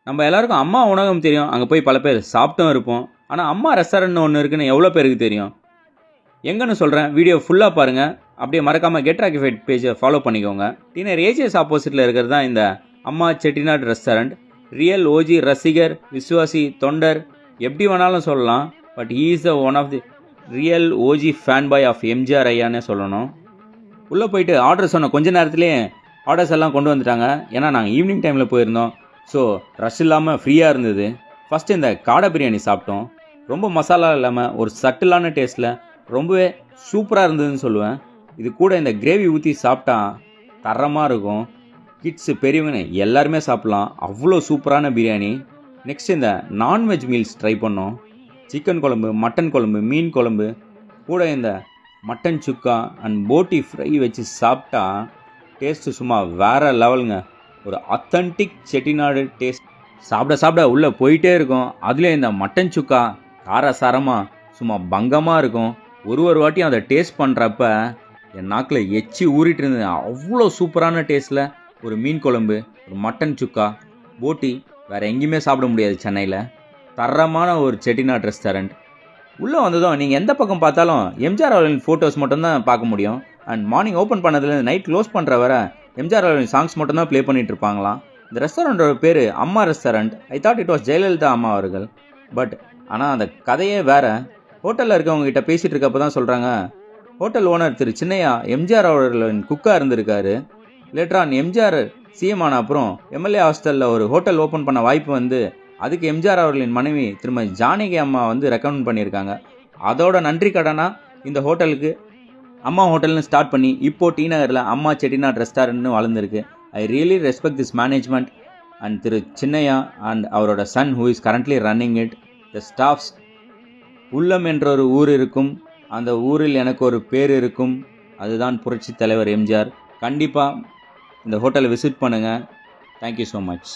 நம்ம எல்லாருக்கும் அம்மா உணவகம் தெரியும். அங்கே போய் பல பேர் சாப்பிட்டும் இருப்போம். ஆனால் அம்மா ரெஸ்டாரண்ட்னு ஒன்று இருக்குன்னு எவ்வளோ பேருக்கு தெரியும்? எங்கன்னு சொல்கிறேன், வீடியோ ஃபுல்லாக பாருங்கள். அப்படியே மறக்காமல் கெட் ராக்கிஃபைட் பேஜை ஃபாலோ பண்ணிக்கோங்க. டினர் ஏஜிஎஸ் ஆப்போசிட்டில் இருக்கிறது தான் இந்த அம்மா செட்டிநாடு ரெஸ்டாரண்ட். ரியல் ஓஜி ரசிகர், விசுவாசி, தொண்டர் எப்படி வேணாலும் சொல்லலாம். But he is the one of the real OG fan boy of MGR ஐயானே சொல்லணும். உள்ளே போயிட்டு ஆர்டர் சொன்ன கொஞ்ச நேரத்துலேயே ஆர்டர்ஸ் எல்லாம் கொண்டு வந்துட்டாங்க. ஏன்னா நாங்கள் ஈவினிங் டைமில் போயிருந்தோம். ஸோ ரஷ் இல்லாமல் ஃப்ரீயாக இருந்தது. ஃபஸ்ட்டு இந்த காடை பிரியாணி சாப்பிட்டோம். ரொம்ப மசாலா இல்லாமல் ஒரு சட்டிலான டேஸ்ட்டில் ரொம்பவே சூப்பராக இருந்ததுன்னு சொல்லுவேன். இது கூட இந்த கிரேவி ஊற்றி சாப்பிட்டா தரமாக இருக்கும். கிட்ஸு பெரியவங்க எல்லாருமே சாப்பிட்லாம். அவ்வளோ சூப்பரான பிரியாணி. நெக்ஸ்ட் இந்த நான்வெஜ் மீல்ஸ் ட்ரை பண்ணோம். சிக்கன் குழம்பு, மட்டன் குழம்பு, மீன் குழம்பு, கூட இந்த மட்டன் சுக்கா அண்ட் போட்டி ஃப்ரை வச்சு சாப்பிட்டா டேஸ்ட்டு சும்மா வேறு லெவலுங்க. ஒரு அத்தன்டிக் செட்டிநாடு டேஸ்ட் சாப்பிட சாப்பிட உள்ளே போயிட்டே இருக்கும். அதுலேயும் இந்த மட்டன் சுக்கா காரசாரமாக சும்மா பங்கமாக இருக்கும். ஒரு வாட்டியும் அதை டேஸ்ட் பண்ணுறப்ப என் நாக்கில் எச்சி ஊறிட்டு இருந்தது. அவ்வளோ சூப்பரான டேஸ்ட்டில் ஒரு மீன் குழம்பு, ஒரு மட்டன் சுக்கா, போட்டி வேறு எங்கேயுமே சாப்பிட முடியாது சென்னையில். தரமான ஒரு செட்டிநாடு ரெஸ்டாரண்ட். உள்ளே வந்ததும் நீங்கள் எந்த பக்கம் பார்த்தாலும் எம்ஜிஆர் அவர்களின் ஃபோட்டோஸ் மட்டும்தான் பார்க்க முடியும். அண்ட் மார்னிங் ஓப்பன் பண்ணதுலேருந்து நைட் க்ளோஸ் பண்ணுற வர எம்ஜிஆர் அவர்களின் சாங்ஸ் மட்டும்தான் ப்ளே பண்ணிகிட்டு இருப்பாங்களாம். இந்த ரெஸ்டாரண்ட்டோட பேர் அம்மா restaurant. I thought it was Jayalalithaa அம்மா அவர்கள். பட் ஆனால் அந்த கதையே வேறு. ஹோட்டலில் இருக்கவங்க கிட்ட பேசிகிட்டு இருக்கப்போ தான் சொல்கிறாங்க, ஹோட்டல் ஓனர் திரு சின்னையா எம்ஜிஆர் அவர்களின் குக்காக இருந்திருக்காரு. லேட்டரான் எம்ஜிஆர் சிஎம் ஆன அப்புறம் எம்எல்ஏ ஹாஸ்டலில் ஒரு ஹோட்டல் ஓப்பன் பண்ண வாய்ப்பு வந்து அதுக்கு எம்ஜிஆர் அவர்களின் மனைவி திருமதி ஜானகி அம்மா வந்து ரெக்கமெண்ட் பண்ணியிருக்காங்க. அதோட நன்றி கடனாக இந்த ஹோட்டலுக்கு அம்மா ஹோட்டல்னு ஸ்டார்ட் பண்ணி இப்போ டி நகரில் அம்மா செட்டிநாடு ரெஸ்டாரண்ட்னு வளர்ந்துருக்கு. I really respect this management and Thiru Chinnaiya and அவரோட son who is currently running it. The staffs. உள்ளம் என்ற ஒரு ஊர் இருக்கும், அந்த ஊரில் எனக்கு ஒரு பேர் இருக்கும். அதுதான் புரட்சி தலைவர் எம்ஜிஆர். கண்டிப்பாக இந்த ஹோட்டலை விசிட் பண்ணுங்கள். Thank you so much.